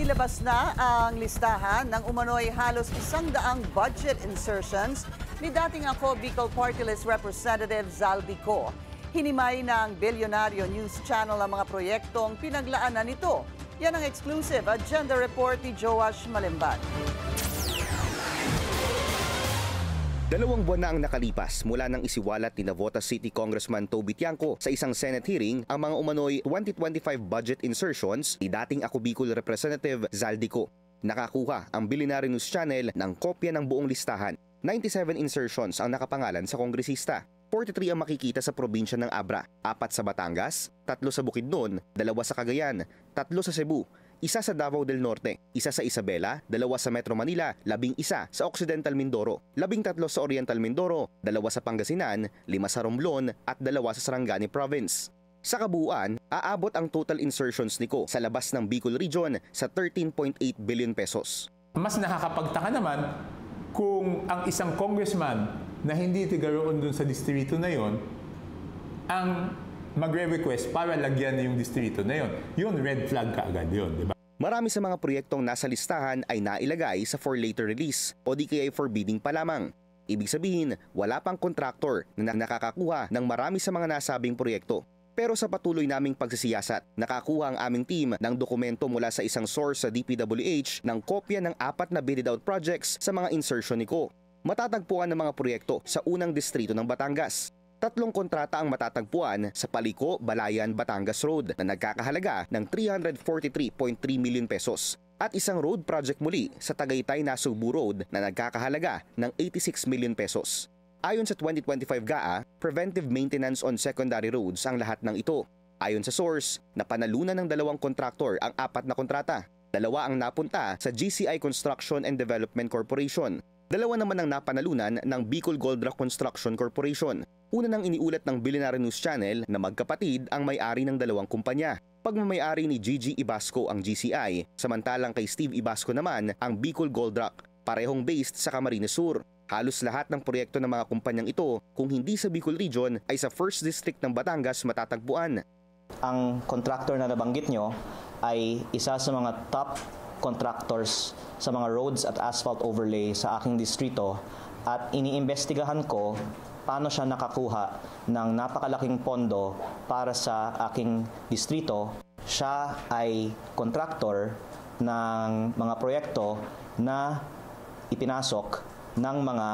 Inilabas na ang listahan ng umano'y halos 100 budget insertions ni dating ako Bicol Party List Representative Zaldico. Hinimay ng Bilyonaryo News Channel ang mga proyektong pinaglaanan nito. Yan ang exclusive agenda report ni Joash Malimban. 2 buwan na ang nakalipas mula nang isiwalat ni Navotas City Congressman Toby Tiangco sa isang Senate hearing ang mga umano'y 2025 budget insertions ni dating ako Bicol Representative Zaldico. Nakakuha ang Bilyonaryo News Channel ng kopya ng buong listahan. 97 insertions ang nakapangalan sa kongresista. 43 ang makikita sa probinsya ng Abra, 4 sa Batangas, 3 sa Bukidnon, 2 sa Cagayan, 3 sa Cebu, 1 sa Davao del Norte, 1 sa Isabela, 2 sa Metro Manila, 11 sa Occidental Mindoro, 13 sa Oriental Mindoro, 2 sa Pangasinan, 5 sa Romblon at 2 sa Sarangani Province. Sa kabuuan, aabot ang total insertions niko sa labas ng Bicol Region sa 13.8 billion pesos. Mas nakakapagtaka naman kung ang isang congressman na hindi tigaroon dun sa distrito na yon ang magre-request para lagyan yung distrito na yon. Yun, red flag kaagad yun, di ba? Marami sa mga proyektong nasa listahan ay nailagay sa for later release o di kaya for bidding pa lamang. Ibig sabihin, wala pang kontraktor na nakakakuha ng marami sa mga nasabing proyekto. Pero sa patuloy naming pagsisiyasat, nakakuha ang aming team ng dokumento mula sa isang source sa DPWH ng kopya ng 4 na bidded out projects sa mga insertion niko. Matatagpuan ng mga proyekto sa unang distrito ng Batangas. 3 kontrata ang matatagpuan sa Paliko, Balayan, Batangas Road na nagkakahalaga ng 343.3 million pesos at isang road project muli sa Tagaytay, Nasugbu Road na nagkakahalaga ng 86 million pesos. Ayon sa 2025 GAA, preventive maintenance on secondary roads ang lahat ng ito. Ayon sa source, napanalunan ng 2 kontraktor ang 4 na kontrata. 2 ang napunta sa GCI Construction and Development Corporation. 2 naman ang napanalunan ng Bicol Gold Rock Construction Corporation. Una nang iniulat ng Bilyonaryo News Channel na magkapatid ang may-ari ng 2 kumpanya. Pagmamay-ari ni Gigi Ibasco ang GCI, samantalang kay Steve Ibasco naman ang Bicol Gold Rock, parehong based sa Camarines Sur. Halos lahat ng proyekto ng mga kumpanyang ito, kung hindi sa Bicol Region, ay sa 1st District ng Batangas matatagpuan. Ang contractor na nabanggit nyo ay isa sa mga top contractors sa mga roads at asphalt overlay sa aking distrito at iniimbestigahan ko paano siya nakakuha ng napakalaking pondo para sa aking distrito. Siya ay contractor ng mga proyekto na ipinasok ng mga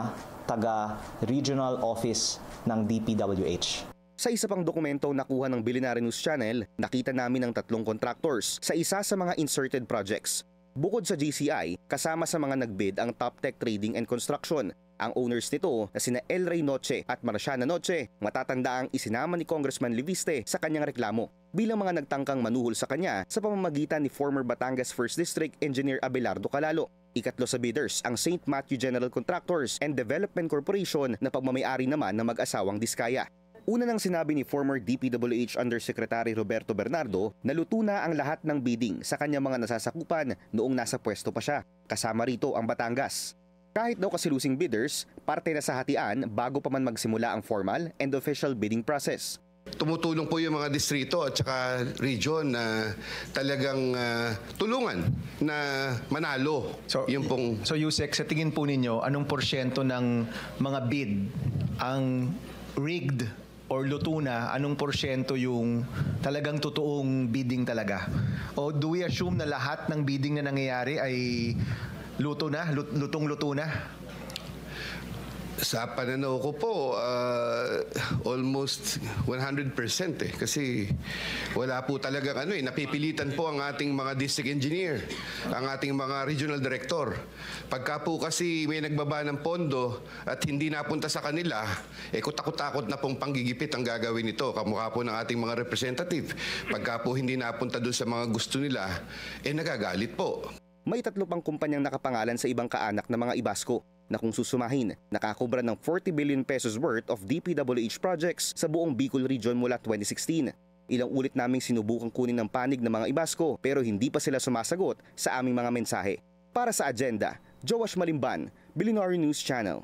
taga-regional office ng DPWH. Sa isa pang dokumento nakuha ng Bilyonaryo News Channel, nakita namin ang 3 contractors sa isa sa mga inserted projects. Bukod sa GCI, kasama sa mga nagbid ang Top Tech Trading and Construction. Ang owners nito na sina El Rey Noche at Marciana Noche, matatanda ang isinama ni Congressman Liviste sa kanyang reklamo bilang mga nagtangkang manuhol sa kanya sa pamamagitan ni former Batangas 1st District Engineer Abelardo Calalo. Ikatlo sa bidders ang St. Matthew General Contractors and Development Corporation na pagmamayari naman ng mag-asawang Diskaya. Una nang sinabi ni former DPWH Undersecretary Roberto Bernardo na luto na ang lahat ng bidding sa kanyang mga nasasakupan noong nasa pwesto pa siya, kasama rito ang Batangas. Kahit daw kasilusing bidders, parte na sa hatian bago pa man magsimula ang formal and official bidding process. Tumutulong po yung mga distrito at saka region na talagang tulungan na manalo. So Yusek, sa tingin po ninyo, anong porsyento ng mga bid ang rigged or luto na? Anong porsyento yung talagang totoong bidding talaga? O do we assume na lahat ng bidding na nangyayari ay luto na? Lutong-luto na? Sa pananaw ko po, almost 100% kasi wala po talagang napipilitan po ang ating mga district engineer, ang ating mga regional director. Pagka po kasi may nagbaba ng pondo at hindi napunta sa kanila, kutakot-takot na pong panggigipit ang gagawin nito, kamukha po ng ating mga representative. Pagka po hindi napunta doon sa mga gusto nila, nagagalit po. May 3 pang kumpanyang nakapangalan sa ibang kaanak na mga Ibasco na kung susumahin, nakakobra ng 40 billion pesos worth of DPWH projects sa buong Bicol Region mula 2016. Ilang ulit naming sinubukang kunin ng panig ng mga Ibasco pero hindi pa sila sumasagot sa aming mga mensahe. Para sa agenda, Joash Malimban, Bilyonaryo News Channel.